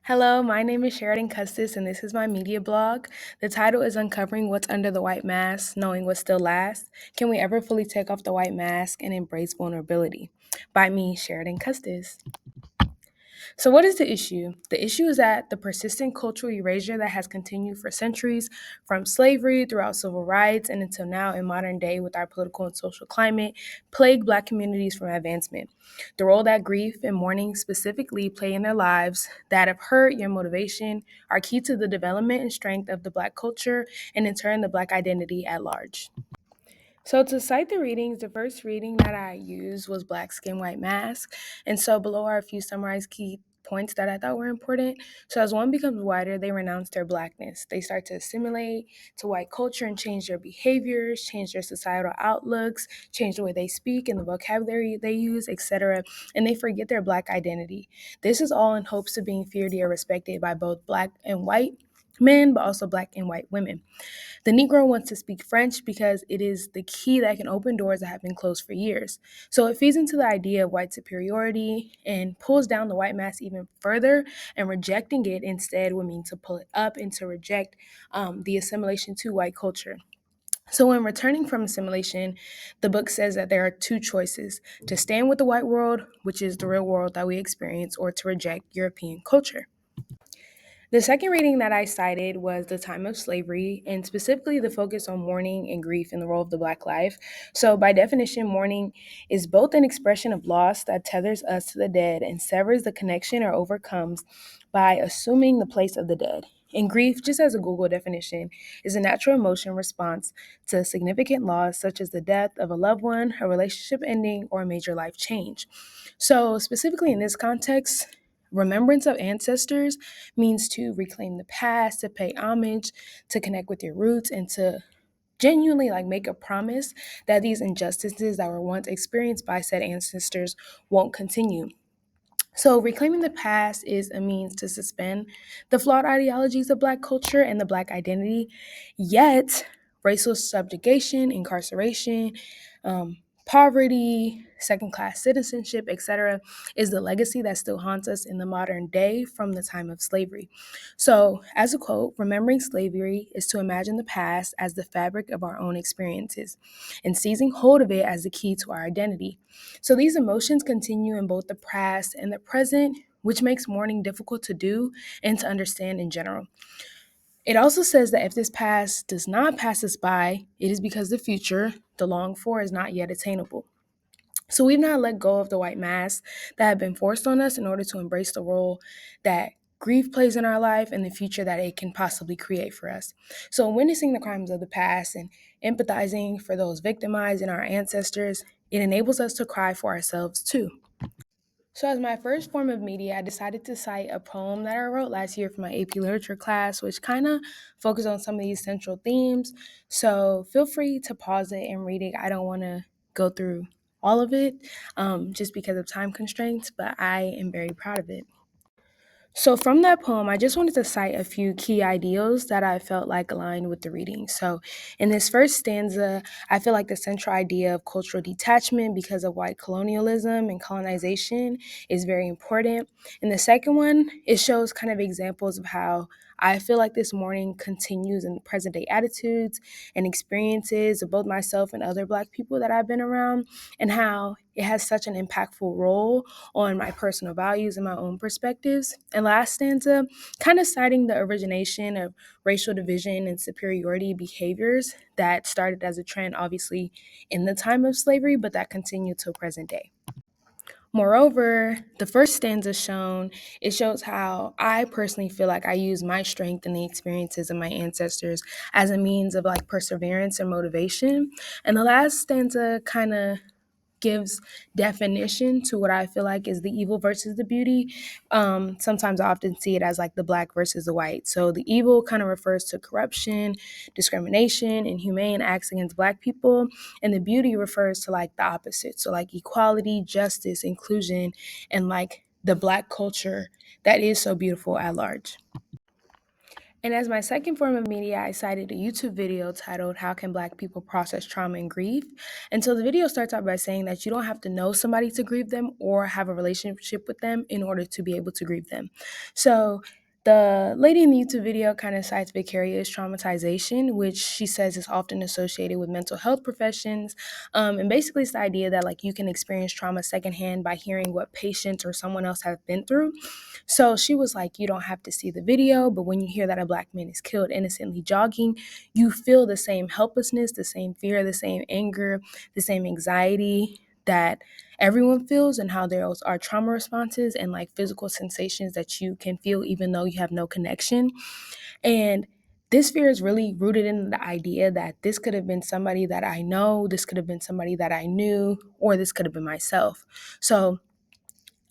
Hello, my name is Sheridan Custis, and this is my media blog. The title is Uncovering What's Under the White Mask, Knowing What Still Lasts. Can we ever fully take off the white mask and embrace vulnerability? By me, Sheridan Custis. So, what is the issue? The issue is that the persistent cultural erasure that has continued for centuries, from slavery throughout civil rights and until now in modern day with our political and social climate, plague Black communities from advancement. The role that grief and mourning specifically play in their lives, that of hurt, your motivation, are key to the development and strength of the Black culture and in turn the Black identity at large. So to cite the readings, the first reading that I used was Black Skin, White Mask. And so below are a few summarized key points that I thought were important. So as one becomes whiter, they renounce their Blackness. They start to assimilate to white culture and change their behaviors, change their societal outlooks, change the way they speak and the vocabulary they use, etc. And they forget their Black identity. This is all in hopes of being feared or respected by both Black and white men, but also Black and white women. The Negro wants to speak French because it is the key that can open doors that have been closed for years. So it feeds into the idea of white superiority and pulls down the white mask even further, and rejecting it instead would mean to pull it up and to reject the assimilation to white culture. So, when returning from assimilation, the book says that there are two choices: to stand with the white world, which is the real world that we experience, or to reject European culture. The second reading that I cited was The Time of Slavery, and specifically the focus on mourning and grief and the role of the Black life. So, by definition, mourning is both an expression of loss that tethers us to the dead and severs the connection or overcomes by assuming the place of the dead. And grief, just as a Google definition, is a natural emotion response to significant loss, such as the death of a loved one, a relationship ending, or a major life change. So, specifically in this context, remembrance of ancestors means to reclaim the past, to pay homage, to connect with your roots, and to genuinely make a promise that these injustices that were once experienced by said ancestors won't continue. So, reclaiming the past is a means to suspend the flawed ideologies of Black culture and the Black identity, yet, racial subjugation, incarceration, poverty, second class citizenship, etc., is the legacy that still haunts us in the modern day from the time of slavery. So, as a quote, remembering slavery is to imagine the past as the fabric of our own experiences and seizing hold of it as the key to our identity. So these emotions continue in both the past and the present, which makes mourning difficult to do and to understand in general. It also says that if this past does not pass us by, it is because the future, the longed for, is not yet attainable. So we've not let go of the white mask that have been forced on us in order to embrace the role that grief plays in our life and the future that it can possibly create for us. So witnessing the crimes of the past and empathizing for those victimized and our ancestors, it enables us to cry for ourselves too. So, as my first form of media, I decided to cite a poem that I wrote last year for my AP Literature class, which kind of focused on some of these central themes. So, feel free to pause it and read it. I don't want to go through all of it just because of time constraints, but I am very proud of it. So, from that poem, I just wanted to cite a few key ideals that I felt like aligned with the reading. So, in this first stanza, I feel like the central idea of cultural detachment because of white colonialism and colonization is very important. In the second one, it shows kind of examples of how I feel like this mourning continues in present day attitudes and experiences of both myself and other Black people that I've been around, and how it has such an impactful role on my personal values and my own perspectives. And last stanza, kind of citing the origination of racial division and superiority behaviors that started as a trend, obviously, in the time of slavery, but that continued till present day. Moreover, the first stanza shown, it shows how I personally feel like I use my strength and the experiences of my ancestors as a means of perseverance and motivation. And the last stanza kind of gives definition to what I feel like is the evil versus the beauty. Sometimes I often see it as the Black versus the white. So the evil kind of refers to corruption, discrimination, and humane acts against Black people. And the beauty refers to the opposite. So equality, justice, inclusion, and the Black culture that is so beautiful at large. And as my second form of media, I cited a YouTube video titled How Can Black People Process Trauma and Grief? And so the video starts out by saying that you don't have to know somebody to grieve them or have a relationship with them in order to be able to grieve them. So the lady in the YouTube video kind of cites vicarious traumatization, which she says is often associated with mental health professions. And basically, it's the idea that like you can experience trauma secondhand by hearing what patients or someone else have been through. So she was like, you don't have to see the video, but when you hear that a black man is killed innocently jogging, you feel the same helplessness, the same fear, the same anger, the same anxiety that everyone feels, and how there are trauma responses and like physical sensations that you can feel even though you have no connection. And this fear is really rooted in the idea that this could have been somebody that I know, this could have been somebody that I knew, or this could have been myself. So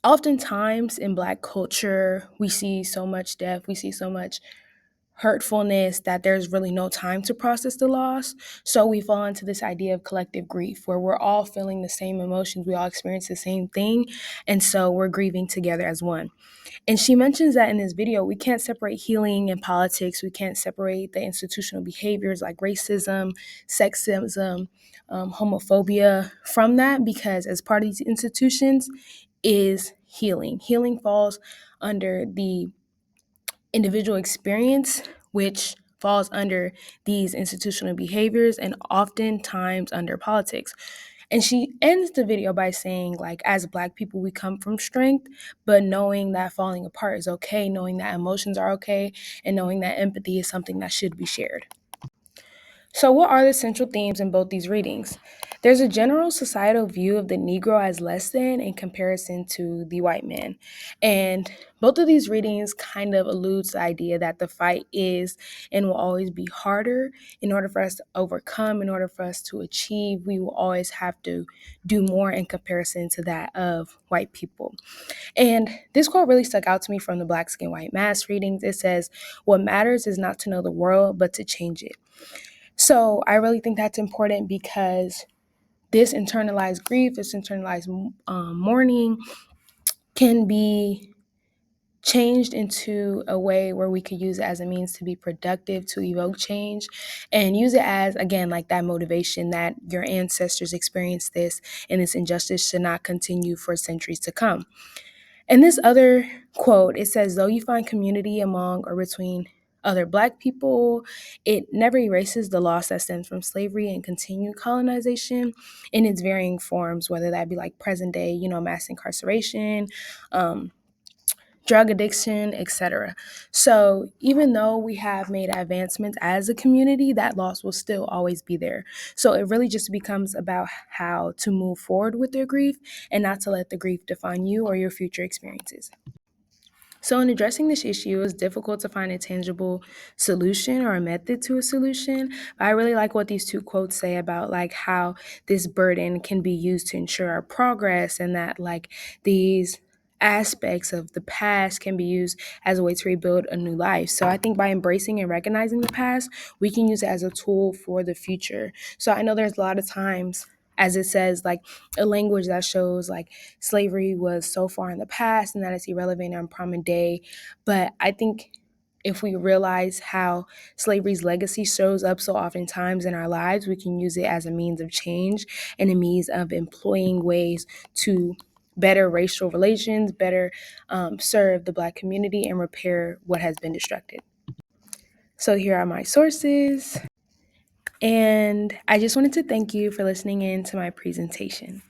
oftentimes in Black culture, we see so much death, we see so much hurtfulness that there's really no time to process the loss. So we fall into this idea of collective grief where we're all feeling the same emotions, we all experience the same thing, and so we're grieving together as one. And she mentions that in this video, we can't separate healing and politics. We can't separate the institutional behaviors like racism, sexism, homophobia from that, because as part of these institutions is healing. Healing falls under the individual experience, which falls under these institutional behaviors and oftentimes under politics. And she ends the video by saying, like, as Black people, we come from strength, but knowing that falling apart is okay, knowing that emotions are okay, and knowing that empathy is something that should be shared. So, what are the central themes in both these readings? There's a general societal view of the Negro as less than in comparison to the white man. And both of these readings kind of alludes to the idea that the fight is and will always be harder. In order for us to overcome, in order for us to achieve, we will always have to do more in comparison to that of white people. And this quote really stuck out to me from the Black Skin, White Mask readings. It says, "What matters is not to know the world, but to change it." So I really think that's important because this internalized grief, this internalized mourning can be changed into a way where we could use it as a means to be productive, to evoke change, and use it as, again, like that motivation that your ancestors experienced this and this injustice should not continue for centuries to come. In this other quote, it says, though you find community among or between other Black people, it never erases the loss that stems from slavery and continued colonization in its varying forms, whether that be like present day, mass incarceration, drug addiction, etc. So even though we have made advancements as a community, that loss will still always be there. So it really just becomes about how to move forward with their grief and not to let the grief define you or your future experiences. So, in addressing this issue, it's difficult to find a tangible solution or a method to a solution. But I really like what these two quotes say about like how this burden can be used to ensure our progress, and that like these aspects of the past can be used as a way to rebuild a new life. So I think by embracing and recognizing the past, we can use it as a tool for the future. So I know there's a lot of times, as it says, like a language that shows like slavery was so far in the past and that it's irrelevant on prominent day. But I think if we realize how slavery's legacy shows up so oftentimes in our lives, we can use it as a means of change and a means of employing ways to better racial relations, better serve the Black community, and repair what has been destructed. So here are my sources. And I just wanted to thank you for listening in to my presentation.